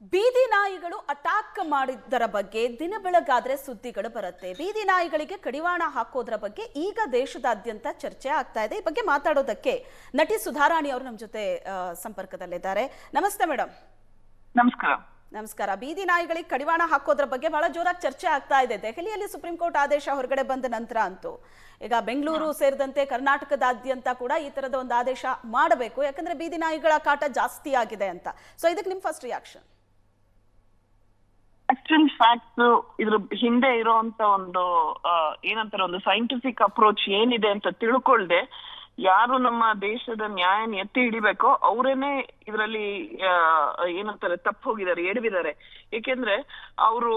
ಬೀದಿ ನಾಯಿಗಳು ಅಟ್ಯಾಕ್ ಮಾಡಿದ್ದರ ಬಗ್ಗೆ ದಿನ ಬೆಳಗಾದ್ರೆ ಸುದ್ದಿಗಳು ಬರುತ್ತೆ. ಬೀದಿ ನಾಯಿಗಳಿಗೆ ಕಡಿವಾಣ ಹಾಕೋದ್ರ ಬಗ್ಗೆ ಈಗ ದೇಶದಾದ್ಯಂತ ಚರ್ಚೆ ಆಗ್ತಾ ಇದೆ. ಈ ಬಗ್ಗೆ ಮಾತಾಡೋದಕ್ಕೆ ನಟಿ ಸುಧಾರಾಣಿ ಅವರು ನಮ್ಮ ಜೊತೆ ಸಂಪರ್ಕದಲ್ಲಿದ್ದಾರೆ. ನಮಸ್ತೆ ಮೇಡಮ್. ನಮಸ್ಕಾರ. ನಮಸ್ಕಾರ. ಬೀದಿ ನಾಯಿಗಳಿಗೆ ಕಡಿವಾಣ ಹಾಕೋದ್ರ ಬಗ್ಗೆ ಬಹಳ ಜೋರಾಗಿ ಚರ್ಚೆ ಆಗ್ತಾ ಇದೆ. ದೆಹಲಿಯಲ್ಲಿ ಸುಪ್ರೀಂ ಕೋರ್ಟ್ ಆದೇಶ ಹೊರಗಡೆ ಬಂದ ನಂತರ ಅಂತೂ ಈಗ ಬೆಂಗಳೂರು ಸೇರಿದಂತೆ ಕರ್ನಾಟಕದಾದ್ಯಂತ ಕೂಡ ಈ ತರದ ಒಂದು ಆದೇಶ ಮಾಡಬೇಕು, ಯಾಕಂದ್ರೆ ಬೀದಿ ನಾಯಿಗಳ ಕಾಟ ಜಾಸ್ತಿ ಆಗಿದೆ ಅಂತ. ಸೊ ಇದಕ್ಕೆ ನಿಮ್ ಫಸ್ಟ್ ರಿಯಾಕ್ಷನ್? ಆಕ್ಚುಲ್ ಫ್ಯಾಕ್ಟ್ಸ್ ಇದ್ರ ಹಿಂದೆ ಇರೋಂತ ಒಂದು ಏನಂತಾರೆ, ಒಂದು ಸೈಂಟಿಫಿಕ್ ಅಪ್ರೋಚ್ ಏನಿದೆ ಅಂತ ತಿಳ್ಕೊಳ್ದೆ ಯಾರು ನಮ್ಮ ದೇಶದ ನ್ಯಾಯನ ಎತ್ತಿ ಹಿಡಿಬೇಕೋ ಅವರೇನೆ ಇದರಲ್ಲಿ ಏನಂತಾರೆ ತಪ್ಪು ಹೋಗಿದ್ದಾರೆ, ಎಡವಿದ್ದಾರೆ. ಏಕೆಂದ್ರೆ ಅವರು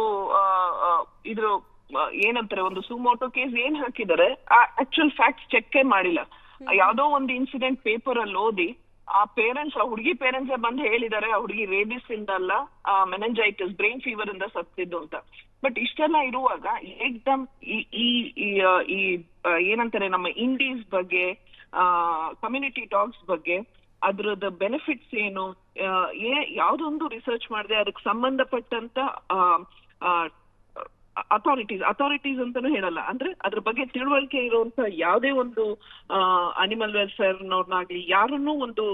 ಇದ್ರ ಏನಂತಾರೆ ಒಂದು ಸುಮೋಟೋ ಕೇಸ್ ಏನ್ ಹಾಕಿದ್ದಾರೆ ಆ ಆಕ್ಚುಲ್ ಫ್ಯಾಕ್ಟ್ಸ್ ಚೆಕ್ ಮಾಡಿಲ್ಲ. ಯಾವ್ದೋ ಒಂದು ಇನ್ಸಿಡೆಂಟ್ ಪೇಪರ್ ಅಲ್ಲಿ ಓದಿ ಆ ಪೇರೆಂಟ್ಸ್, ಆ ಹುಡುಗಿ ಪೇರೆಂಟ್ಸ್ ಬಂದು ಹೇಳಿದ್ದಾರೆ ಆ ಹುಡುಗಿ ರೇಬಿಸ್ ಇಂದ ಅಲ್ಲ, ಮೆನೆಂಜೈಟಿಸ್ ಬ್ರೈನ್ ಫೀವರ್ ಇಂದ ಸತ್ತಿದ್ದು ಅಂತ. ಬಟ್ ಇಷ್ಟೆಲ್ಲ ಇರುವಾಗ ಏಕ್ದಮ್ ಈ ಏನಂತಾರೆ ನಮ್ಮ ಇಂಡೀಸ್ ಬಗ್ಗೆ, ಕಮ್ಯುನಿಟಿ ಡಾಗ್ಸ್ ಬಗ್ಗೆ ಅದ್ರದ್ದು ಬೆನಿಫಿಟ್ಸ್ ಏನು, ಯಾವ್ದೊಂದು ರಿಸರ್ಚ್ ಮಾಡಿದೆ ಅದಕ್ಕೆ ಸಂಬಂಧಪಟ್ಟಂತ ಅಥಾರಿಟೀಸ್ ಅಂತಾನು ಹೇಳಲ್ಲ, ಅಂದ್ರೆ ಅದ್ರ ಬಗ್ಗೆ ತಿಳುವಳಿಕೆ ಇರುವಂತ ಯಾವುದೇ ಒಂದು ಅನಿಮಲ್ ವೆಲ್ಫೇರ್ನವ್ರನ್ನಾಗ್ಲಿ ಯಾರನ್ನೂ ಒಂದು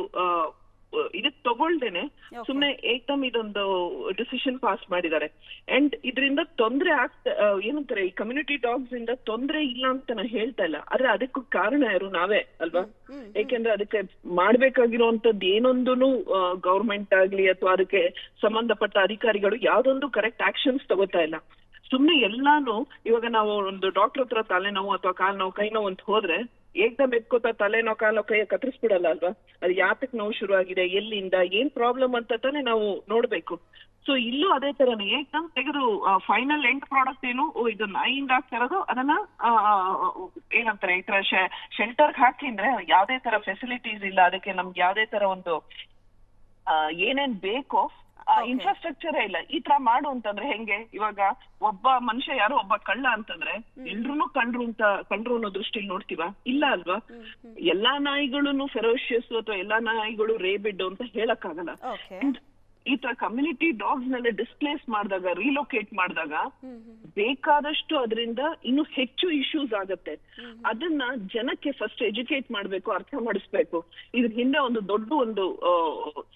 ಇದಕ್ ತಗೊಳ್ದೇನೆ ಸುಮ್ನೆ ಏಕ್ದಮ್ ಇದೊಂದು ಡಿಸಿಷನ್ ಪಾಸ್ ಮಾಡಿದ್ದಾರೆ. ಅಂಡ್ ಇದರಿಂದ ತೊಂದ್ರೆ ಏನಂತಾರೆ ಈ ಕಮ್ಯುನಿಟಿ ಡಾಗ್ಸ್ ಇಂದ ತೊಂದ್ರೆ ಇಲ್ಲ ಅಂತ ನಾ ಹೇಳ್ತಾ ಇಲ್ಲ, ಆದ್ರೆ ಅದಕ್ಕೂ ಕಾರಣ ಯಾರು? ನಾವೇ ಅಲ್ವಾ? ಏಕೆಂದ್ರೆ ಅದಕ್ಕೆ ಮಾಡ್ಬೇಕಾಗಿರುವಂತದ್ದು ಏನೊಂದು ಗೌರ್ಮೆಂಟ್ ಆಗ್ಲಿ ಅಥವಾ ಅದಕ್ಕೆ ಸಂಬಂಧಪಟ್ಟ ಅಧಿಕಾರಿಗಳು ಯಾವ್ದೊಂದು ಕರೆಕ್ಟ್ ಆಕ್ಷನ್ಸ್ ತಗೋತಾ ಇಲ್ಲ. ಸುಮ್ನೆ ಎಲ್ಲಾನು ಇವಾಗ ನಾವು ಒಂದು ಡಾಕ್ಟರ್ ಹತ್ರ ತಲೆನೋವು ಅಥವಾ ಕಾಲ್ ನೋವು ಕೈ ನೋವು ಅಂತ ಹೋದ್ರೆ ಏಕ್ದಮ್ ಎತ್ಕೋತಾ ತಲೆನೋ ಕಾಲೋ ಕೈ ಕತ್ತರಿಸ್ಬಿಡಲ್ಲ ಅಲ್ವಾ? ಅದು ಯಾತಕ್ ನೋವು ಶುರು ಆಗಿದೆ, ಎಲ್ಲಿಂದ, ಏನ್ ಪ್ರಾಬ್ಲಮ್ ಅಂತ ತಾನೇ ನಾವು ನೋಡ್ಬೇಕು. ಸೊ ಇಲ್ಲೂ ಅದೇ ತರನೇ ಏಕ್ದಮ್ ತೆಗೆದು ಫೈನಲ್ ಎಂಡ್ ಪ್ರಾಡಕ್ಟ್ ಏನು, ಇದು ನಾಯಿಯಿಂದ ಆಗ್ತಾ ಇರೋದು ಅದನ್ನ ಏನಂತಾರೆ ಈ ತರ ಶೆಲ್ಟರ್ ಹಾಕಿದ್ರೆ ಯಾವ್ದೇ ತರ ಫೆಸಿಲಿಟೀಸ್ ಇಲ್ಲ, ಅದಕ್ಕೆ ನಮ್ಗೆ ಯಾವ್ದೇ ತರ ಒಂದು ಏನೇನ್ ಬೇಕೋ ಇನ್ಫ್ರಾಸ್ಟ್ರಕ್ಚರ್ ಇಲ್ಲ. ಈ ತರ ಮಾಡು ಅಂತಂದ್ರೆ ಹೆಂಗೆ? ಇವಾಗ ಒಬ್ಬ ಮನುಷ್ಯ ಯಾರೋ ಒಬ್ಬ ಕಳ್ಳ ಅಂತಂದ್ರೆ ಎಲ್ರು ಕಂಡ್ರು ಅನ್ನೋ ದೃಷ್ಟಿಲಿ ನೋಡ್ತೀವ? ಇಲ್ಲ ಅಲ್ವಾ? ಎಲ್ಲಾ ನಾಯಿಗಳು ಫೆರೋಷಿಯಸ್ ಅಥವಾ ಎಲ್ಲಾ ನಾಯಿಗಳು ರೇಬಿಡ್ ಅಂತ ಹೇಳಕ್ ಆಗಲ್ಲ. ಈ ತರ ಕಮ್ಯುನಿಟಿ ಡಾಗ್ಸ್ ನೆಲ್ಲ ಡಿಸ್ಪ್ಲೇಸ್ ಮಾಡಿದಾಗ, ರಿಲೊಕೇಟ್ ಮಾಡಿದಾಗ ಬೇಕಾದಷ್ಟು ಅದರಿಂದ ಇನ್ನು ಹೆಚ್ಚು ಇಶ್ಯೂಸ್ ಆಗತ್ತೆ. ಅದನ್ನ ಜನಕ್ಕೆ ಫಸ್ಟ್ ಎಜುಕೇಟ್ ಮಾಡ್ಬೇಕು, ಅರ್ಥ ಮಾಡಿಸ್ಬೇಕು. ಇದ್ರ ಹಿಂದೆ ಒಂದು ದೊಡ್ಡ ಒಂದು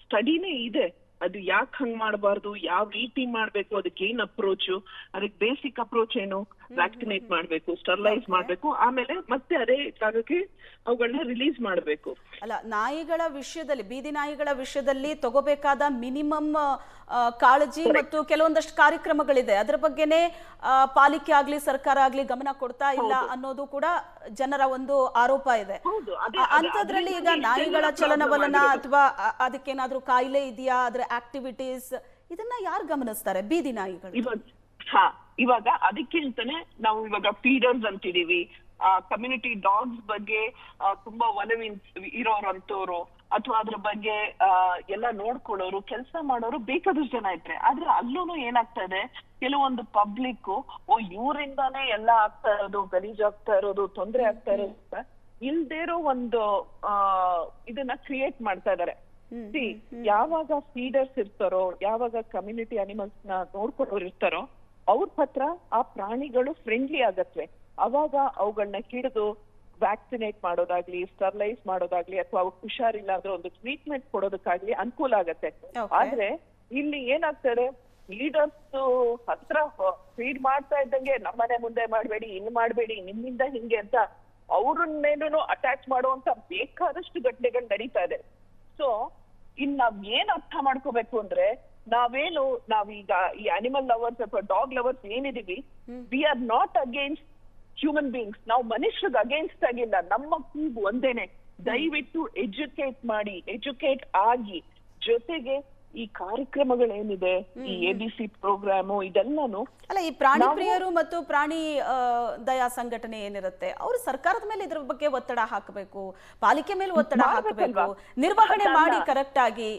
ಸ್ಟಡಿನೇ ಇದೆ. ಅದು ಯಾಕೆ ಹಂಗ್ ಮಾಡಬಾರ್ದು, ಯಾವ ರೀತಿ ಮಾಡ್ಬೇಕು, ಅದಕ್ಕೆ ಏನ್ ಅಪ್ರೋಚ್, ಅದಕ್ಕೆ ಬೇಸಿಕ್ ಅಪ್ರೋಚ್ ಏನು, ವ್ಯಾಕ್ಸಿನೇಟ್ ಮಾಡ್ಬೇಕು, ಸ್ಟರ್ಲೈಸ್ ಮಾಡ್ಬೇಕು, ಆಮೇಲೆ ಮತ್ತೆ ಅದೇ ಜಾಗಕ್ಕೆ ಅವುಗಳನ್ನ ರಿಲೀಸ್ ಮಾಡ್ಬೇಕು. ಅಲ್ಲ, ನಾಯಿಗಳ ವಿಷಯದಲ್ಲಿ, ಬೀದಿ ನಾಯಿಗಳ ವಿಷಯದಲ್ಲಿ ತಗೋಬೇಕಾದ ಮಿನಿಮಮ್ ಕಾಳಜಿ ಮತ್ತು ಕೆಲವೊಂದಷ್ಟು ಕಾರ್ಯಕ್ರಮಗಳಿದೆ. ಅದ್ರ ಬಗ್ಗೆನೆ ಪಾಲಿಕೆ ಆಗ್ಲಿ ಸರ್ಕಾರ ಆಗ್ಲಿ ಗಮನ ಕೊಡ್ತಾ ಇಲ್ಲ ಅನ್ನೋದು ಕೂಡ ಜನರ ಒಂದು ಆರೋಪ ಇದೆ. ಅಂತದ್ರಲ್ಲಿ ಈಗ ನಾಯಿಗಳ ಚಲನವಲನ ಅಥವಾ ಅದಕ್ಕೇನಾದ್ರೂ ಕಾಯಿಲೆ ಇದೆಯಾ, ಅದ್ರ ಆಕ್ಟಿವಿಟೀಸ್, ಇದನ್ನ ಯಾರು ಗಮನಿಸ್ತಾರೆ? ಬೀದಿ ನಾಯಿಗಳು. ಇವಾಗ ಅದಕ್ಕಿಂತಾನೆ ನಾವು ಇವಾಗ ಫೀಡರ್ಸ್ ಅಂತಿದೀವಿ, ಕಮ್ಯುನಿಟಿ ಡಾಗ್ಸ್ ಬಗ್ಗೆ ತುಂಬಾ ಒಲವಿ ಇರೋರಂತವ್ರು ಅಥವಾ ಅದ್ರ ಬಗ್ಗೆ ಎಲ್ಲ ನೋಡ್ಕೊಳ್ಳೋರು, ಕೆಲಸ ಮಾಡೋರು ಬೇಕಾದಷ್ಟು ಜನ ಇದ್ರೆ. ಆದ್ರೆ ಅಲ್ಲೂ ಏನಾಗ್ತಾ ಇದೆ, ಕೆಲವೊಂದು ಪಬ್ಲಿಕ್ ಇವರಿಂದಾನೇ ಎಲ್ಲ ಆಗ್ತಾ ಇರೋದು, ಗಲೀಜಾಗ್ತಾ ಇರೋದು, ತೊಂದ್ರೆ ಆಗ್ತಾ ಇರೋದು ಇಲ್ದೇ ಇರೋ ಒಂದು ಇದನ್ನ ಕ್ರಿಯೇಟ್ ಮಾಡ್ತಾ ಇದಾರೆ. ಯಾವಾಗ ಫೀಡರ್ಸ್ ಇರ್ತಾರೋ, ಯಾವಾಗ ಕಮ್ಯುನಿಟಿ ಅನಿಮಲ್ಸ್ ನ ನೋಡ್ಕೊಳ್ಳೋರು ಇರ್ತಾರೋ ಅವ್ರ ಹತ್ರ ಆ ಪ್ರಾಣಿಗಳು ಫ್ರೆಂಡ್ಲಿ ಆಗತ್ವೆ. ಅವಾಗ ಅವುಗಳನ್ನ ಹಿಡಿದು ವ್ಯಾಕ್ಸಿನೇಟ್ ಮಾಡೋದಾಗ್ಲಿ, ಸ್ಟರ್ಲೈಸ್ ಮಾಡೋದಾಗ್ಲಿ, ಅಥವಾ ಅವ್ರು ಹುಷಾರಿಲ್ಲ ಅಂದ್ರೆ ಒಂದು ಟ್ರೀಟ್ಮೆಂಟ್ ಕೊಡೋದಕ್ಕಾಗ್ಲಿ ಅನುಕೂಲ ಆಗತ್ತೆ. ಆದ್ರೆ ಇಲ್ಲಿ ಏನಾಗ್ತದೆ, ಲೀಡರ್ಸ್ ಹತ್ರ ಫೀಡ್ ಮಾಡ್ತಾ ಇದ್ದಂಗೆ ನಮ್ಮನೆ ಮುಂದೆ ಮಾಡ್ಬೇಡಿ, ಇನ್ ಮಾಡ್ಬೇಡಿ, ನಿಮ್ಮಿಂದ ಹಿಂಗೆ ಅಂತ ಅವ್ರನ್ ಮೇಲೂ ಅಟ್ಯಾಚ್ ಮಾಡುವಂತ ಬೇಕಾದಷ್ಟು ಘಟನೆಗಳು ನಡೀತಾ ಇದೆ. ಸೊ ಇನ್ ನಾವ್ ಏನ್ ಅರ್ಥ ಮಾಡ್ಕೋಬೇಕು ಅಂದ್ರೆ, ನಾವೀಗ ಈ ಅನಿಮಲ್ ಲವರ್ಸ್ ಅಥವಾ ಡಾಗ್ ಲವರ್ಸ್ ಏನಿದೀವಿ, we are not against human beings. ನಾವು ಮನುಷ್ಯರಿಗೆ ಅಗೇನ್ಸ್ಟ್ ಆಗಿಲ್ಲ, ನಮ್ಮ ಕೂಗು ಒಂದೇನೆ, ದಯವಿಟ್ಟು ಎಜುಕೇಟ್ ಆಗಿ, ಜೊತೆಗೆ ಈ ಕಾರ್ಯಕ್ರಮಗಳೇನಿದೆ, ಈ ABC ಪ್ರೋಗ್ರಾಮು, ಇದೆಲ್ಲಾನು ಅಲ್ಲ, ಈ ಪ್ರಾಣಿ ಪ್ರಿಯರು ಮತ್ತು ಪ್ರಾಣಿ ದಯಾ ಸಂಘಟನೆ ಏನಿರುತ್ತೆ ಅವರು ಸರ್ಕಾರದ ಮೇಲೆ ಇದ್ರ ಬಗ್ಗೆ ಒತ್ತಡ ಹಾಕಬೇಕು, ಪಾಲಿಕೆ ಮೇಲೆ ಒತ್ತಡ ಹಾಕಬೇಕು, ನಿರ್ವಹಣೆ ಮಾಡಿ ಕರೆಕ್ಟ್ ಆಗಿ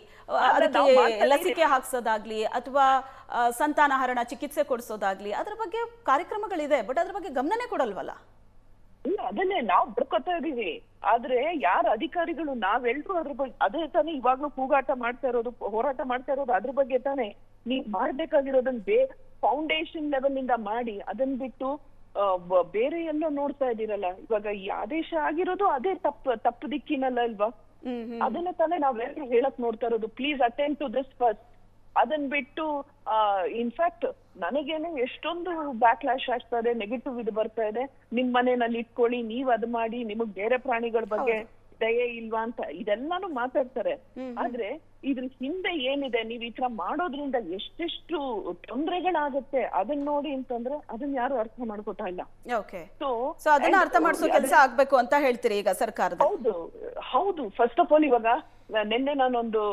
ಅದಕ್ಕೆ ಲಸಿಕೆ ಹಾಕ್ಸೋದಾಗ್ಲಿ ಅಥವಾ ಸಂತಾನಹರಣ ಚಿಕಿತ್ಸೆ ಕೊಡಿಸೋದಾಗ್ಲಿ, ಅದ್ರ ಬಗ್ಗೆ ಕಾರ್ಯಕ್ರಮಗಳಿದೆ. ಬಟ್ ಅದ್ರ ಬಗ್ಗೆ ಗಮನನೇ ಕೊಡಲ್ವಲ್ಲ. ಅದನ್ನೇ ನಾವು ಬಿಡ್ಕೊತಾ ಇದೀವಿ. ಆದ್ರೆ ಯಾರ ಅಧಿಕಾರಿಗಳು ನಾವೆಲ್ರು ಅದ್ರ ಬಗ್ಗೆ ಅದೇ ತಾನೇ ಇವಾಗ್ಲೂ ಕೂಗಾಟ ಮಾಡ್ತಾ ಇರೋದು, ಹೋರಾಟ ಮಾಡ್ತಾ ಇರೋದು ಅದ್ರ ಬಗ್ಗೆ ತಾನೇ. ನೀವ್ ಮಾಡ್ಬೇಕಾಗಿರೋದನ್ನ ಫೌಂಡೇಶನ್ ಲೆವೆಲ್ ಇಂದ ಮಾಡಿ, ಅದನ್ ಬಿಟ್ಟು ಬೇರೆ ಎಲ್ಲೋ ನೋಡ್ತಾ ಇದೀರಲ್ಲ. ಇವಾಗ ಈ ಆದೇಶ ಆಗಿರೋದು ಅದೇ ತಪ್ಪು ದಿಕ್ಕಿನಲ್ಲ ಅಲ್ವಾ? ಅದನ್ನ ತಾನೇ ನಾವೆಲ್ಲರೂ ಹೇಳಕ್ ನೋಡ್ತಾ ಇರೋದು. Please attend to this first. ಅದನ್ ಬಿಟ್ಟು ಇನ್ಫ್ಯಾಕ್ಟ್ ನನಗೇನೆ ಎಷ್ಟೊಂದು ಬ್ಯಾಕ್ಲಾಶ್ ಆಗ್ತಾ ಇದೆ, ನೆಗೆಟಿವ್ ಇದು ಬರ್ತಾ ಇದೆ. ನಿಮ್ ಮನೆಯಲ್ಲಿ ಇಟ್ಕೊಳ್ಳಿ, ನೀವ್ ಅದ್ ಮಾಡಿ, ನಿಮಗ್ ಬೇರೆ ಪ್ರಾಣಿಗಳ ಬಗ್ಗೆ ದಯೆ ಇಲ್ವಾ ಅಂತ ಇದೆಲ್ಲಾನು ಮಾತಾಡ್ತಾರೆ. ಆದ್ರೆ ಇದ್ರ ಹಿಂದೆ ಏನಿದೆ, ನೀವ್ ಈ ತರ ಮಾಡೋದ್ರಿಂದ ಎಷ್ಟೆಷ್ಟು ತೊಂದರೆಗಳಾಗತ್ತೆ ಅದನ್ನ ನೋಡಿ ಅಂತಂದ್ರೆ ಅದನ್ನ ಯಾರು ಅರ್ಥ ಮಾಡ್ಕೋತಾ ಇಲ್ಲ. ಸೊ ಅದನ್ನ ಅರ್ಥ ಮಾಡಿಸೋ ಕೆಲಸ ಆಗ್ಬೇಕು ಅಂತ ಹೇಳ್ತೀರಿ ಈಗ ಸರ್ಕಾರದ? ಹೌದು. ಫಸ್ಟ್ ಆಫ್ ಆಲ್ ಇವಾಗ ನಿನ್ನೆ ನಾನೊಂದು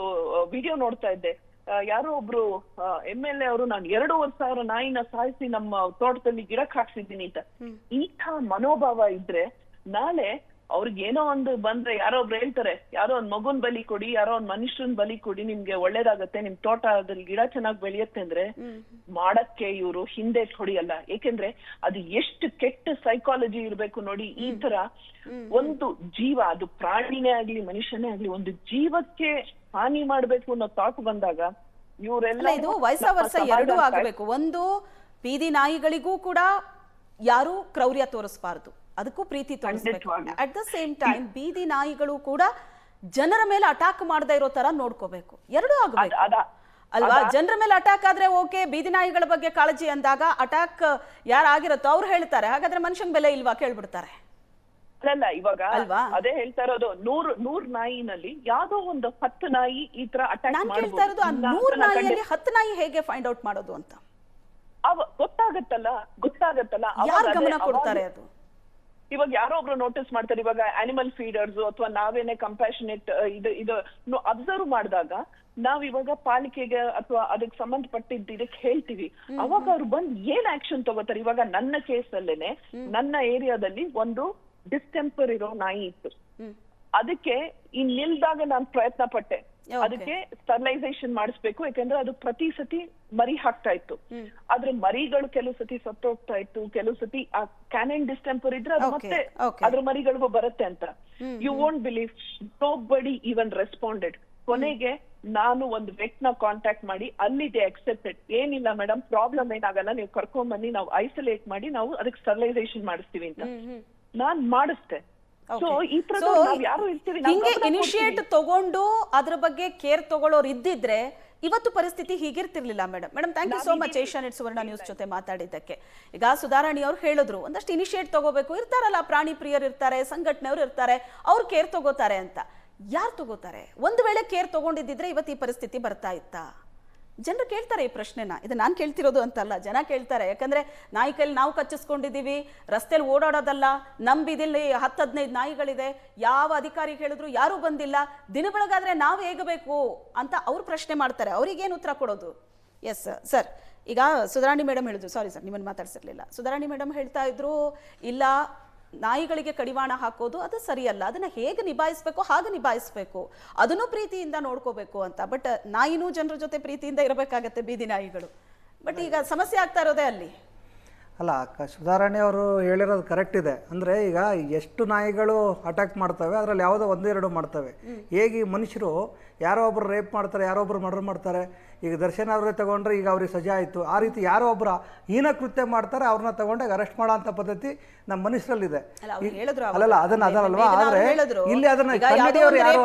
ವಿಡಿಯೋ ನೋಡ್ತಾ ಇದ್ದೆ. ಯಾರೋ ಒಬ್ರು MLA ಅವರು ನಾನು 2,500 ನಾಯಿನ ಸಾಯಿಸಿ ನಮ್ಮ ತೋಟದಲ್ಲಿ ಗಿಡಕ್ಕೆ ಹಾಕ್ಸಿದ್ದೀನಿ ಅಂತ. ಇಂಥ ಮನೋಭಾವ ಇದ್ರೆ ನಾಳೆ ಅವ್ರಿಗೆ ಏನೋ ಒಂದು ಬಂದ್ರೆ ಯಾರೋ ಒಬ್ರು ಹೇಳ್ತಾರೆ, ಯಾರೋ ಒಂದ್ ಮಗುನ್ ಬಲಿ ಕೊಡಿ, ಯಾರೋ ಒಂದ್ ಮನುಷ್ಯನ್ ಬಲಿ ಕೊಡಿ, ನಿಮ್ಗೆ ಒಳ್ಳೇದಾಗತ್ತೆ, ನಿಮ್ ತೋಟದಲ್ಲಿ ಗಿಡ ಚೆನ್ನಾಗ್ ಬೆಳೆಯತ್ತೆ ಅಂದ್ರೆ ಮಾಡಕ್ಕೆ ಇವ್ರು ಹಿಂದೆ ಹೊಡಿಯಲ್ಲ. ಏಕೆಂದ್ರೆ ಅದು ಎಷ್ಟು ಕೆಟ್ಟ ಸೈಕಾಲಜಿ ಇರ್ಬೇಕು ನೋಡಿ. ಈ ತರ ಒಂದು ಜೀವ, ಅದು ಪ್ರಾಣಿನೇ ಆಗ್ಲಿ ಮನುಷ್ಯನೇ ಆಗ್ಲಿ, ಒಂದು ಜೀವಕ್ಕೆ ಹಾನಿ ಮಾಡ್ಬೇಕು ಅನ್ನೋ ಥಾಟ್ ಬಂದಾಗ ಇವರೆಲ್ಲ ಇದು ವಯಸ್ಸ ಎರಡೂ ಆಗಬೇಕು. ಒಂದು ಬೀದಿ ನಾಯಿಗಳಿಗೂ ಕೂಡ ಯಾರು ಕ್ರೌರ್ಯ ತೋರಿಸಬಾರದು, ಅದಕ್ಕೂ ಪ್ರೀತಿ ತೋರಿಸಬೇಕು. ಅಟ್ ದ ಸೇಮ್ ಟೈಮ್ ಬೀದಿ ನಾಯಿಗಳು ಕೂಡ ಜನರ ಮೇಲೆ ಅಟ್ಯಾಕ್ ಮಾಡದೇ ಇರೋ ತರ ನೋಡ್ಕೋಬೇಕು. ಎರಡೂ ಆಗಬೇಕು ಅಲ್ವಾ? ಜನರ ಮೇಲೆ ಅಟ್ಯಾಕ್ ಆದ್ರೆ ಓಕೆ, ಬೀದಿ ನಾಯಿಗಳ ಬಗ್ಗೆ ಕಾಳಜಿ ಅಂದಾಗ ಅಟ್ಯಾಕ್ ಯಾರಾಗಿರುತ್ತೋ ಅವ್ರು ಹೇಳ್ತಾರೆ, ಹಾಗಾದ್ರೆ ಮನುಷ್ಯನ್ ಬೆಲೆ ಇಲ್ವಾ ಕೇಳ್ಬಿಡ್ತಾರೆ. ಅಲ್ಲ ಇವಾಗ ಅದೇ ಹೇಳ್ತಾ ಇರೋದು, 100 ನಾಯಿನಲ್ಲಿ ಯಾವ್ದೋ ಒಂದು 10 ನಾಯಿ ಈ ತರ ಅಟ್ಯಾಕ್ ನಾನು ಹೇಳ್ತಾ ಇರೋದು, 100 ನಾಯಿಯಲ್ಲಿ 10 ನಾಯಿ ಹೇಗೆ ಫೈಂಡ್ ಔಟ್ ಮಾಡೋದು ಅಂತ ಗೊತ್ತಾಗತ್ತಲ್ಲ. ಯಾರು ಗಮನ ಕೊಡ್ತಾರೆ ಅದು? ಇವಾಗ ಯಾರೋ ಒಬ್ರು ನೋಟಿಸ್ ಮಾಡ್ತಾರೆ. ಇವಾಗ ಅನಿಮಲ್ ಫೀಡರ್ಸ್ ಅಥವಾ ನಾವೇನೆ ಕಂಪ್ಯಾಷನೇಟ್ ಇದು ಅಬ್ಸರ್ವ್ ಮಾಡಿದಾಗ ನಾವ್ ಇವಾಗ ಪಾಲಿಕೆಗೆ ಅಥವಾ ಅದಕ್ಕೆ ಸಂಬಂಧಪಟ್ಟಿದ್ದ ಇದಕ್ಕೆ ಹೇಳ್ತೀವಿ. ಅವಾಗ ಅವ್ರು ಬಂದ್ ಏನ್ ಆಕ್ಷನ್ ತಗೋತಾರೆ? ಇವಾಗ ನನ್ನ ಕೇಸ್ ಅಲ್ಲೇನೆ ನನ್ನ ಏರಿಯಾದಲ್ಲಿ ಒಂದು ಡಿಸ್ಟೆಂಪರ್ ಇರೋ ನಾಯಿ ಇತ್ತು. ಅದಕ್ಕೆ ನಿಲ್ದಾಗ ನಾನು ಪ್ರಯತ್ನ ಪಟ್ಟೆ, ಅದಕ್ಕೆ ಸ್ಟರ್ಲೈಸೇಷನ್ ಮಾಡಿಸ್ಬೇಕು. ಯಾಕಂದ್ರೆ ಅದು ಪ್ರತಿ ಸತಿ ಮರಿ ಹಾಕ್ತಾ ಇತ್ತು. ಆದ್ರೆ ಮರಿಗಳು ಕೆಲವು ಸತಿ ಸತ್ತೋಗ್ತಾ ಇತ್ತು, ಕೆಲವು ಸತಿ ಆ ಕ್ಯಾನನ್ ಡಿಸ್ಟೆಂಪರ್ ಇದ್ರೆ ಅದು ಮತ್ತೆ ಅದ್ರ ಮರಿಗಳಿಗೂ ಬರುತ್ತೆ ಅಂತ. You won't believe, nobody even responded. ಕೊನೆಗೆ ನಾನು ಒಂದು ವ್ಯಕ್ತಿನ ಕಾಂಟ್ಯಾಕ್ಟ್ ಮಾಡಿ ಅಲ್ಲಿ ದೇ ಅಕ್ಸೆಪ್ಟೆಡ್. ಏನಿಲ್ಲ ಮೇಡಮ್, ಪ್ರಾಬ್ಲಮ್ ಏನಾಗಲ್ಲ, ನೀವು ಕರ್ಕೊಂಡ್ ಬನ್ನಿ, ನಾವು ಐಸೋಲೇಟ್ ಮಾಡಿ ನಾವು ಅದಕ್ಕೆ ಸ್ಟರ್ಲೈಸೇಷನ್ ಮಾಡಿಸ್ತೀವಿ ಅಂತ ನಾನ್ ಮಾಡಿಸ್ತೆ. ಹಿಂಗೆ ಇನಿಷಿಯೇಟ್ ತಗೊಂಡು ಅದ್ರ ಬಗ್ಗೆ ಕೇರ್ ತಗೊಳ್ಳೋರು ಇದ್ದಿದ್ರೆ ಇವತ್ತು ಪರಿಸ್ಥಿತಿ ಹೀಗಿರ್ತಿರ್ಲಿಲ್ಲ. Madam thank you so much Asianet Suvarna news ಜೊತೆ ಮಾತಾಡಿದ್ದಕ್ಕೆ. ಈಗ ಸುಧಾರಾಣಿ ಅವ್ರು ಹೇಳಿದ್ರು, ಒಂದಷ್ಟು ಇನಿಷಿಯೇಟ್ ತಗೋಬೇಕು, ಇರ್ತಾರಲ್ಲ ಪ್ರಾಣಿ ಪ್ರಿಯರು ಇರ್ತಾರೆ, ಸಂಘಟನೆಯವರು ಇರ್ತಾರೆ, ಅವ್ರು ಕೇರ್ ತಗೋತಾರೆ ಅಂತ. ಯಾರು ತಗೋತಾರೆ? ಒಂದು ವೇಳೆ ಕೇರ್ ತಗೊಂಡಿದ್ದಿದ್ರೆ ಇವತ್ತು ಈ ಪರಿಸ್ಥಿತಿ ಬರ್ತಾ ಇತ್ತಾ? ಜನರು ಕೇಳ್ತಾರೆ ಈ ಪ್ರಶ್ನೆನ. ಇದು ನಾನು ಕೇಳ್ತಿರೋದು ಅಂತಲ್ಲ, ಜನ ಕೇಳ್ತಾರೆ. ಯಾಕಂದ್ರೆ ನಾಯಿ ಕೈಲಿ ನಾವು ಕಚ್ಚಿಸ್ಕೊಂಡಿದ್ದೀವಿ, ರಸ್ತೆಯಲ್ಲಿ ಓಡಾಡೋದಲ್ಲ, ನಮ್ಮ ಬೀದಿಲಿ 10-15 ನಾಯಿಗಳಿದೆ, ಯಾವ ಅಧಿಕಾರಿ ಹೇಳಿದ್ರು ಯಾರೂ ಬಂದಿಲ್ಲ, ದಿನ ಬೆಳಗಾದ್ರೆ ನಾವು ಹೇಗಬೇಕು ಅಂತ ಅವ್ರು ಪ್ರಶ್ನೆ ಮಾಡ್ತಾರೆ. ಅವ್ರಿಗೇನು ಉತ್ತರ ಕೊಡೋದು? ಎಸ್ ಸರ್, ಈಗ ಸುಧಾರಾಣಿ ಮೇಡಮ್ ಹೇಳಿದ್ರು, ಸಾರಿ ಸರ್ ನಿಮ್ಮನ್ನು ಮಾತಾಡ್ಸಿರ್ಲಿಲ್ಲ. ಸುಧಾರಾಣಿ ಮೇಡಮ್ ಹೇಳ್ತಾ ಇದ್ರು, ಇಲ್ಲ ನಾಯಿಗಳಿಗೆ ಕಡಿವಾಣ ಹಾಕೋದು ಅದು ಸರಿಯಲ್ಲ, ಅದನ್ನ ಹೇಗೆ ನಿಭಾಯಿಸಬೇಕು ಹಾಗೆ ನಿಭಾಯಿಸಬೇಕು, ಅದನ್ನು ಪ್ರೀತಿಯಿಂದ ನೋಡ್ಕೋಬೇಕು ಅಂತ. ಬಟ್ ನಾಯಿನೂ ಜನರ ಜೊತೆ ಪ್ರೀತಿಯಿಂದ ಇರಬೇಕಾಗತ್ತೆ ಬೀದಿ ನಾಯಿಗಳು. ಬಟ್ ಈಗ ಸಮಸ್ಯೆ ಆಗ್ತಾ ಇರೋದೇ ಅಲ್ಲಿ. ಅಲ್ಲ, ಸುಧಾರಾಣಿ ಅವರು ಹೇಳಿರೋದು ಕರೆಕ್ಟ್ ಇದೆ. ಅಂದರೆ ಈಗ ಎಷ್ಟು ನಾಯಿಗಳು ಅಟ್ಯಾಕ್ ಮಾಡ್ತವೆ, ಅದರಲ್ಲಿ ಯಾವುದೋ 1-2 ಮಾಡ್ತವೆ. ಹೇಗೆ ಮನುಷ್ಯರು ಯಾರೋ ಒಬ್ಬರು ರೇಪ್ ಮಾಡ್ತಾರೆ, ಯಾರೋ ಒಬ್ಬರು ಮರ್ಡರ್ ಮಾಡ್ತಾರೆ. ಈಗ ದರ್ಶನ್ ಅವ್ರಿಗೆ ತಗೊಂಡ್ರೆ ಈಗ ಅವ್ರಿಗೆ ಸಜಾ ಆಯಿತು. ಆ ರೀತಿ ಯಾರೋ ಒಬ್ಬರ ಹೀನ ಕೃತ್ಯ ಮಾಡ್ತಾರೆ, ಅವ್ರನ್ನ ತಗೊಂಡಾಗ ಅರೆಸ್ಟ್ ಮಾಡೋ ಅಂಥ ಪದ್ಧತಿ ನಮ್ಮ ಮನುಷ್ಯರಲ್ಲಿದೆ. ಅಲ್ಲಲ್ಲ, ಅದನ್ನಲ್ವಾ? ಆದರೆ ಇಲ್ಲಿ ಅದನ್ನ ಕನ್ನಡಿಯವರು ಯಾರು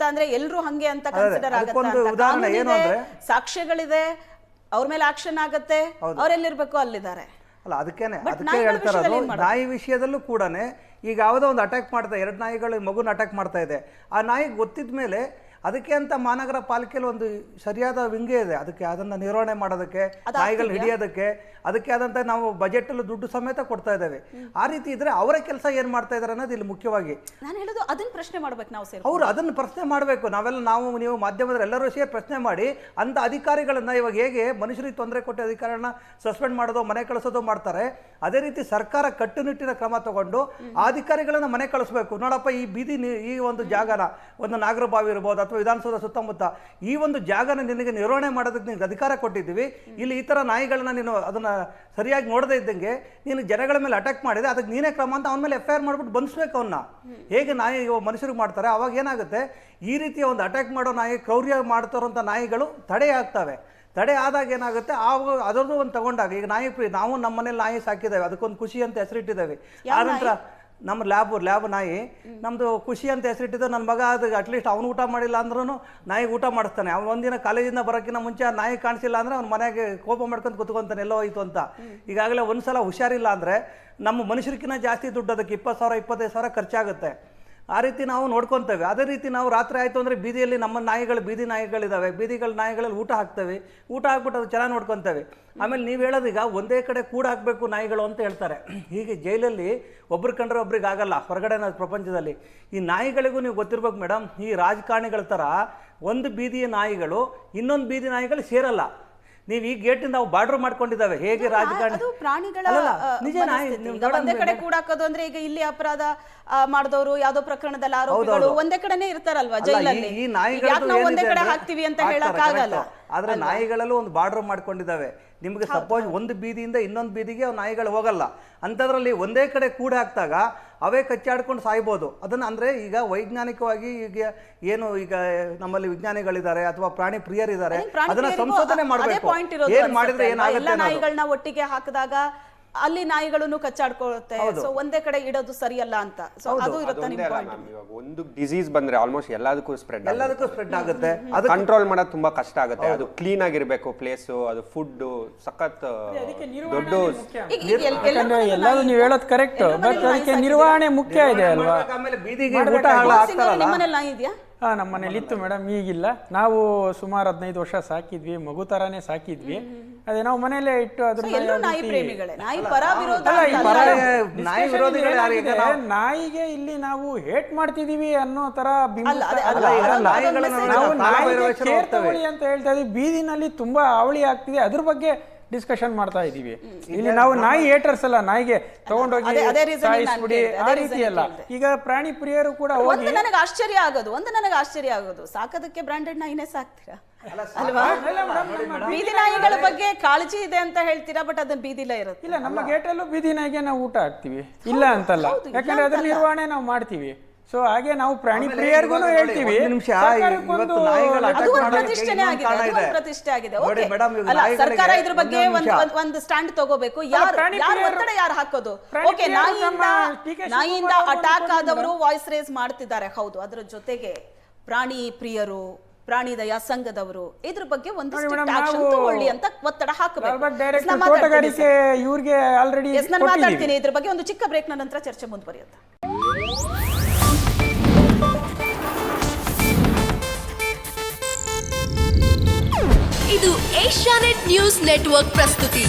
ಅಂದ್ರೆ ಎಲ್ಲರೂ ಹಂಗೆ ಅಂತ ಕನ್ಸಿಡರ್ ಆಗುತ್ತೆ. ಒಂದು ಉದಾಹರಣೆ ಏನು ಅಂದ್ರೆ, ಸಾಕ್ಷ್ಯಗಳಿದೆ, ಅವ್ರ ಮೇಲೆ ಆಕ್ಷನ್ ಆಗತ್ತೆ, ಅವರೆಲ್ಲಿರ್ಬೇಕು ಅಲ್ಲಿದ್ದಾರೆ. ಅಲ್ಲ, ಅದಕ್ಕೆ ಹೇಳ್ತಾ ಇರೋದು, ನಾಯಿ ವಿಷಯದಲ್ಲೂ ಕೂಡ ಈಗ ಯಾವುದೋ ಒಂದು ಅಟ್ಯಾಕ್ ಮಾಡ್ತಾ 2 ನಾಯಿಗಳು ಮಗುನ ಅಟ್ಯಾಕ್ ಮಾಡ್ತಾ ಇದೆ. ಆ ನಾಯಿಗೆ ಗೊತ್ತಿದ ಮೇಲೆ ಅದಕ್ಕೆ ಅಂತ ಮಹಾನಗರ ಪಾಲಿಕೆಯಲ್ಲಿ ಒಂದು ಸರಿಯಾದ ವಿಂಗೇ ಇದೆ. ಅದಕ್ಕೆ ಅದನ್ನು ನಿರ್ವಹಣೆ ಮಾಡೋದಕ್ಕೆ, ನಾಯಿಗಳನ್ನ ಹಿಡಿಯೋದಕ್ಕೆ ಅದಕ್ಕೆ ಆದಂಥ ನಾವು ಬಜೆಟಲ್ಲಿ ದುಡ್ಡು ಸಮೇತ ಕೊಡ್ತಾ ಇದ್ದೇವೆ. ಆ ರೀತಿ ಇದ್ರೆ ಅವರ ಕೆಲಸ ಏನು ಮಾಡ್ತಾ ಇದ್ದಾರೆ ಅನ್ನೋದು ಇಲ್ಲಿ ಮುಖ್ಯವಾಗಿ ನಾನು ಹೇಳೋದು. ಅದನ್ನ ಪ್ರಶ್ನೆ ಮಾಡ್ಬೇಕು ನಾವು, ಅವರು ಅದನ್ನು ಪ್ರಶ್ನೆ ಮಾಡಬೇಕು. ನಾವು ನೀವು ಮಾಧ್ಯಮದಲ್ಲಿ ಎಲ್ಲರೂ ಸೇರಿ ಪ್ರಶ್ನೆ ಮಾಡಿ ಅಂಥ ಅಧಿಕಾರಿಗಳನ್ನ, ಇವಾಗ ಹೇಗೆ ಮನುಷ್ಯರಿಗೆ ತೊಂದರೆ ಕೊಟ್ಟ ಅಧಿಕಾರಿಗಳನ್ನ ಸಸ್ಪೆಂಡ್ ಮಾಡೋದು, ಮನೆ ಕಳಿಸೋದು ಮಾಡ್ತಾರೆ, ಅದೇ ರೀತಿ ಸರ್ಕಾರ ಕಟ್ಟುನಿಟ್ಟಿನ ಕ್ರಮ ತಗೊಂಡು ಆ ಅಧಿಕಾರಿಗಳನ್ನ ಮನೆ ಕಳಿಸ್ಬೇಕು. ನೋಡಪ್ಪ, ಈ ಬೀದಿ ಈ ಒಂದು ಜಾಗನ, ಒಂದು ನಾಗರಬಾವಿ ಇರ್ಬೋದು ಅಥವಾ ವಿಧಾನಸೌಧ ಸುತ್ತಮುತ್ತ ಈ ಒಂದು ಜಾಗನ ನಿನಗೆ ನಿರ್ವಹಣೆ ಮಾಡೋದಕ್ಕೆ ನಿನಗೆ ಅಧಿಕಾರ ಕೊಟ್ಟಿದ್ದೀವಿ, ಇಲ್ಲಿ ಈ ಥರ ನಾಯಿಗಳನ್ನ ನೀನು ಅದನ್ನು ಸರಿಯಾಗಿ ನೋಡದೇ ಇದ್ದಂಗೆ ನೀನು ಜನಗಳ ಮೇಲೆ ಅಟ್ಯಾಕ್ ಮಾಡಿದೆ, ಅದಕ್ಕೆ ನೀನೇ ಕ್ರಮ ಅಂತ ಅವನ ಮೇಲೆ FIR ಮಾಡ್ಬಿಟ್ಟು ಬಂಧಿಸ್ಬೇಕು ಅವನ್ನ. ಹೇಗೆ ನಾಯಿ ಮನುಷ್ಯರಿಗೆ ಮಾಡ್ತಾರೆ, ಅವಾಗ ಏನಾಗುತ್ತೆ, ಈ ರೀತಿಯ ಒಂದು ಅಟ್ಯಾಕ್ ಮಾಡೋ ನಾಯಿ, ಕ್ರೌರ್ಯ ಮಾಡ್ತಾರಂಥ ನಾಯಿಗಳು ತಡೆ ಆಗ್ತವೆ. ತಡೆ ಆದಾಗ ಏನಾಗುತ್ತೆ, ಅದರದ್ದು ಒಂದು ತಗೊಂಡಾಗ ಈಗ ನಾಯಿ ನಾವು ನಮ್ಮ ಮನೇಲಿ ನಾಯಿ ಸಾಕಿದ್ದೇವೆ, ಅದಕ್ಕೊಂದು ಖುಷಿ ಅಂತ ಹೆಸರಿಟ್ಟಿದ್ದೇವೆ. ಆನಂತರ ನಮ್ಮ ಲ್ಯಾಬ್ ನಾಯಿ ನಮ್ಮದು ಖುಷಿ ಅಂತ ಹೆಸರಿಟ್ಟಿದ್ದು. ನನ್ನ ಮಗ ಅದು ಅಟ್ಲೀಸ್ಟ್ ಅವನು ಊಟ ಮಾಡಿಲ್ಲ ಅಂದ್ರೂ ನಾಯಿಗೆ ಊಟ ಮಾಡಿಸ್ತಾನೆ. ಅವ್ನು ಒಂದಿನ ಕಾಲೇಜಿಂದ ಬರೋಕ್ಕಿಂತ ಮುಂಚೆ ಆ ನಾಯಿ ಕಾಣಿಸಿಲ್ಲ ಅಂದರೆ ಅವ್ನ ಮನೆಗೆ ಕೋಪ ಮಾಡ್ಕೊಂಡು ಕುತ್ಕೊಂತಾನೆ, ಎಲ್ಲೋ ಹೋಯ್ತು ಅಂತ. ಈಗಾಗಲೇ ಒಂದು ಸಲ ಹುಷಾರಿಲ್ಲ ಅಂದರೆ ನಮ್ಮ ಮನುಷ್ಯರಿಗಿಂತ ಜಾಸ್ತಿ ದುಡ್ಡು ಅದಕ್ಕೆ 20,000 25,000 ಖರ್ಚಾಗುತ್ತೆ. ಆ ರೀತಿ ನಾವು ನೋಡ್ಕೊತೇವೆ. ಅದೇ ರೀತಿ ನಾವು ರಾತ್ರಿ ಆಯಿತು ಅಂದರೆ ಬೀದಿಯಲ್ಲಿ ನಮ್ಮ ನಾಯಿಗಳು, ಬೀದಿ ನಾಯಿಗಳಿದ್ದಾವೆ, ಬೀದಿಗಳ ನಾಯಿಗಳಲ್ಲಿ ಊಟ ಹಾಕ್ತೇವೆ, ಊಟ ಹಾಕ್ಬಿಟ್ಟು ಅದು ಚೆನ್ನಾಗಿ ನೋಡ್ಕೊತೇವೆ. ಆಮೇಲೆ ನೀವು ಹೇಳೋದೀಗ ಒಂದೇ ಕಡೆ ಕೂಡ ಹಾಕಬೇಕು ನಾಯಿಗಳು ಅಂತ ಹೇಳ್ತಾರೆ. ಹೀಗೆ ಜೈಲಲ್ಲಿ ಒಬ್ರು ಕಂಡ್ರೆ ಒಬ್ರಿಗೆ ಆಗಲ್ಲ, ಹೊರಗಡೆ ಪ್ರಪಂಚದಲ್ಲಿ. ಈ ನಾಯಿಗಳಿಗೂ ನೀವು ಗೊತ್ತಿರ್ಬೇಕು ಮೇಡಮ್, ಈ ರಾಜಕಾರಣಿಗಳ ಥರ ಒಂದು ಬೀದಿಯ ನಾಯಿಗಳು ಇನ್ನೊಂದು ಬೀದಿ ನಾಯಿಗಳು ಸೇರಲ್ಲ. ನೀವು ಈ ಗೇಟಿಂದ ನಾವು ಬಾರ್ಡರ್ ಮಾಡ್ಕೊಂಡಿದ್ದಾವೆ. ಹೇಗೆ ರಾಜಕಾರಣ ಪ್ರಾಣಿಗಳ ನಿಜ ನಾಯಿ ಒಂದೇ ಕಡೆ ಕೂಡಾಕೋದು ಅಂದ್ರೆ ಈಗ ಇಲ್ಲಿ ಅಪರಾಧ ಮಾಡಿದವರು ಯಾವ್ದೋ ಪ್ರಕರಣದಲ್ಲಿ ಆರೋಪಿಗಳು ಒಂದೇ ಕಡೆನೇ ಇರ್ತಾರಲ್ವಾ ಜೈಲಲ್ಲಿ. ಈ ನಾಯಿಗಳು ಒಂದೇ ಕಡೆ ಹಾಕ್ತಿವಿ ಅಂತ ಹೇಳಕ್ ಆಗಲ್ಲ. ಆದ್ರೆ ನಾಯಿಗಳಲ್ಲೂ ಒಂದು ಬಾರ್ಡರ್ ಮಾಡ್ಕೊಂಡಿದ್ದಾವೆ. ನಿಮ್ಗೆ ಸಪೋಸ್ ಒಂದು ಬೀದಿಯಿಂದ ಇನ್ನೊಂದು ಬೀದಿಗೆ ನಾಯಿಗಳು ಹೋಗಲ್ಲ. ಅಂಥದ್ರಲ್ಲಿ ಒಂದೇ ಕಡೆ ಕೂಡ ಹಾಕ್ದಾಗ ಅವೇ ಕಚ್ಚಾಡ್ಕೊಂಡು ಸಾಯ್ಬೋದು. ಅದನ್ನ ಅಂದ್ರೆ ಈಗ ವೈಜ್ಞಾನಿಕವಾಗಿ ಈಗ ಏನು ಈಗ ನಮ್ಮಲ್ಲಿ ವಿಜ್ಞಾನಿಗಳಿದ್ದಾರೆ ಅಥವಾ ಪ್ರಾಣಿ ಪ್ರಿಯರಿದ್ದಾರೆ, ಅದನ್ನ ಸಂಶೋಧನೆ ಮಾಡಬೇಕು. ಏನ್ ಮಾಡಿದ್ರೆ ಏನಾಗುತ್ತೆ, ನಾಯಿಗಳನ್ನ ಒಟ್ಟಿಗೆ ಹಾಕಿದಾಗ ಅಲ್ಲಿ ನಾಯಿಗಳನ್ನು ಕಚ್ಚಾಡ್ಕೊಳ್ಳುತ್ತೆ. ಸೊ ಒಂದೇ ಕಡೆ ಇಡೋದು ಸರಿಯಲ್ಲ ಅಂತ. ಸೊ ಅದು ಇರುತ್ತೆ ನಿಮ್ಮ ಪಾಯಿಂಟ್. ಇವಾಗ ಒಂದು ಡಿಸೀಸ್ ಬಂದ್ರೆ ಆಲ್ಮೋಸ್ಟ್ ಎಲ್ಲದಕ್ಕೂ ಸ್ಪ್ರೆಡ್ ಆಗುತ್ತೆ. ಅದು ಕಂಟ್ರೋಲ್ ಮಾಡೋದು ತುಂಬಾ ಕಷ್ಟ ಆಗುತ್ತೆ. ಅದು ಕ್ಲೀನ್ ಆಗಿರ್ಬೇಕು ಪ್ಲೇಸ್, ಅದು ಫುಡ್ ಸಖತ್ ದೊಡ್ಡ. ಎಲ್ಲರೂ ನೀವು ಹೇಳೋದು ಕರೆಕ್ಟ್, ಬಟ್ ಅದಕ್ಕೆ ನಿರ್ವಹಣೆ ಮುಖ್ಯ ಇದೆ ಅಲ್ವಾ. ಆಮೇಲೆ ಬೀದಿಗೆ ಊಟ ಹಾಕ್ತಾರಲ್ಲ. ನಿಮ್ಮನೆಲ್ಲ ನಾಯಿ ಇದೆಯಾ? ನಮ್ಮ ಮನೇಲಿ ಇತ್ತು ಮೇಡಮ್, ಈಗಿಲ್ಲ. ನಾವು ಸುಮಾರು 15 ವರ್ಷ ಸಾಕಿದ್ವಿ, ಮಗು ತರಾನೇ ಸಾಕಿದ್ವಿ. ಅದೇ ನಾವು ಮನೇಲೆ ಇಟ್ಟು ನಾಯಿಗೆ ಇಲ್ಲಿ ನಾವು ಹೇಟ್ ಮಾಡ್ತಿದೀವಿ ಅನ್ನೋ ತರ ನಾವು ನಾಯಿಗೆ ಕೇರ್ ತಗೊಳ್ಳಿ ಅಂತ ಹೇಳ್ತಾ ಇದೀವಿ. ಬೀದಿನಲ್ಲಿ ತುಂಬಾ ಅವಳಿ ಆಗ್ತಿದೆ, ಅದ್ರ ಬಗ್ಗೆ ಡಿಸ್ಕಷನ್ ಮಾಡ್ತಾ ಇದೀವಿ. ಇಲ್ಲಿ ನಾವು ನಾಯಿ ಹೇಟರ್ಸ್ ಅಲ್ಲ, ನಾಯಿಗೆ ತಗೊಂಡೋಗಿ ಸಾಯಿಸ್ಬಿಡಿ ಆ ರೀತಿ ಅಲ್ಲ. ಈಗ ಪ್ರಾಣಿ ಪ್ರಿಯರು ಕೂಡ ಒಂದು ನನಗೆ ಆಶ್ಚರ್ಯ ಆಗೋದು ಸಾಕೋದಕ್ಕೆ ಬ್ರಾಂಡೆಡ್ ನಾಯಿನೇ ಸಾಕ್ತೀರಾ ಅಲ್ವಾ? ಬೀದಿ ನಾಯಿಗಳ ಬಗ್ಗೆ ಕಾಳಜಿ ಇದೆ ಅಂತ ಹೇಳ್ತೀರಾ, ಬಟ್ ಅದನ್ನ ಬೀದಿಲ ಇರುತ್ತೆ. ಇಲ್ಲ, ನಮ್ಮ ಗೇಟಲ್ಲೂ ಬೀದಿ ನಾಯಿಗೆ ನಾವು ಊಟ ಹಾಕ್ತಿವಿ, ಇಲ್ಲ ಅಂತಲ್ಲ. ಯಾಕಂದ್ರೆ ಅದ್ರ ನಿರ್ವಹಣೆ ನಾವು ಮಾಡ್ತೀವಿ. ಸೊ ಹಾಗೆ ನಾವು ಪ್ರಾಣಿ ಪ್ರಿಯರ್ಗೂ ಹೇಳ್ತೀವಿ. ಸರ್ಕಾರ ಇದ್ರ ಬಗ್ಗೆ ಒಂದು ಸ್ಟ್ಯಾಂಡ್ ತಗೋಬೇಕು. ಯಾರು ಹಾಕೋದು? ಓಕೆ, ನಾಯಿಯಿಂದ ಅಟ್ಯಾಕ್ ಆದವರು ವಾಯ್ಸ್ ರೇಸ್ ಮಾಡ್ತಿದ್ದಾರೆ, ಹೌದು. ಅದರ ಜೊತೆಗೆ ಪ್ರಾಣಿ ಪ್ರಿಯರು, ಪ್ರಾಣಿ ದಯಾ ಸಂಘದವರು ಇದ್ರ ಬಗ್ಗೆ ಒಂದು ಆಕ್ಷನ್ ತಗೊಳ್ಳಿ ಅಂತ ಒತ್ತಡ ಹಾಕಬೇಕು. ನಾನು ಮಾತಾಡ್ತೀನಿ ಇದ್ರ ಬಗ್ಗೆ. ಒಂದು ಚಿಕ್ಕ ಬ್ರೇಕ್ ನಂತರ ಚರ್ಚೆ ಮುಂದುವರಿಯುತ್ತೆ. ಇದು ಏಷ್ಯಾನೆಟ್ ನ್ಯೂಸ್ ನೆಟ್ವರ್ಕ್ ಪ್ರಸ್ತುತಿ.